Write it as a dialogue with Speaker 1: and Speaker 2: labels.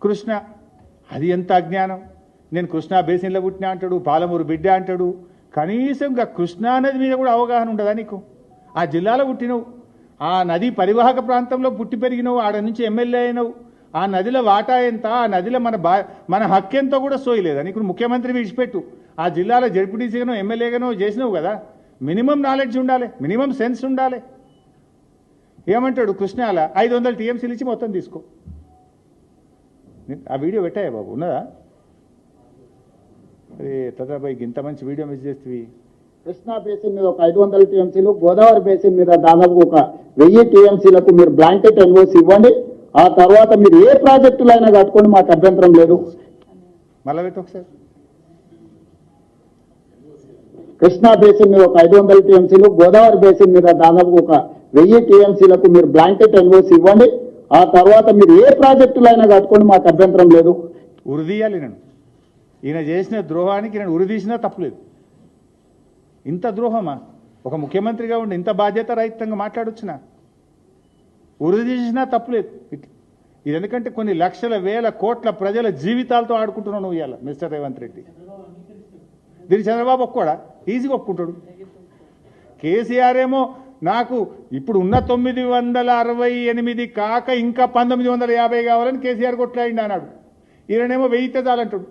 Speaker 1: కృష్ణ అది ఎంత అజ్ఞానం. నేను కృష్ణా బేసిన్లో పుట్టినా అంటాడు, పాలమూరు బిడ్డ అంటాడు. కనీసం ఇంకా కృష్ణా నది మీద కూడా అవగాహన ఉండదా నీకు? ఆ జిల్లాలో పుట్టినవు, ఆ నది పరివాహక ప్రాంతంలో పుట్టి పెరిగినవు, ఆడ నుంచి ఎమ్మెల్యే అయినవు. ఆ నదిలో వాటా ఎంత, ఆ నదిలో మన హక్కు ఎంతో కూడా సోయలేదా నీకు? ముఖ్యమంత్రి విడిచిపెట్టు, ఆ జిల్లాలో జడ్పీటీసీగానో ఎమ్మెల్యేగానో చేసినావు కదా. మినిమం నాలెడ్జ్ ఉండాలి, మినిమం సెన్స్ ఉండాలి. ఏమంటాడు కృష్ణాల 500 టీఎంసీలు ఇచ్చి మొత్తం తీసుకో. ఆ వీడియో పెట్టాయా బాబు, ఉన్నదా? అరే తదాబాయి ఇంత మంచి వీడియో మిస్ చేస్తేవి.
Speaker 2: కృష్ణా బేసిన్ మీద ఒక 500 టీఎంసీలు, గోదావరి బేసిన్ మీద దాదాపు ఒక 1000 టీఎంసీలకు మీరు బ్లాంకెట్ ఎన్ఓసి ఇవ్వండి. ఆ తర్వాత మీరు ఏ ప్రాజెక్టులైనా కట్టుకోండి, మాకు అభ్యంతరం లేదు.
Speaker 1: మళ్ళా పెట్టు ఒకసారి.
Speaker 2: కృష్ణా బేసిన్ మీద ఒక 500 టీఎంసీలు, గోదావరి బేసిన్ మీద దాదాపు ఒక 1000 టీఎంసీలకు మీరు బ్లాంకెట్ ఎన్ఓసి ఇవ్వండి. ఆ తర్వాత మీరు ఏ ప్రాజెక్టులైనా కట్టుకోండి, మాకు అభ్యంతరం లేదు.
Speaker 1: ఉరిదీయాలి నన్ను. ఈయన చేసిన ద్రోహానికి నేను ఉరిదీసినా తప్పులేదు. ఇంత ద్రోహమా? ఒక ముఖ్యమంత్రిగా ఉండి ఇంత బాధ్యత రహితంగా మాట్లాడొచ్చునా? ఉరిదీసినా తప్పులేదు. ఇది ఎందుకంటే కొన్ని లక్షల వేల కోట్ల ప్రజల జీవితాలతో ఆడుకుంటున్నావు నువ్వు ఇవాళ మిస్టర్ రేవంత్ రెడ్డి. దీన్ని చంద్రబాబు ఒప్పుకోడా? ఈజీగా ఒప్పుకుంటాడు. కేసీఆర్ ఏమో నాకు ఇప్పుడు ఉన్న 968 కాక ఇంకా 1950 కావాలని కేసీఆర్ కొట్లాడిండి అన్నాడు. ఈయననేమో 1000 చాలంటాడు.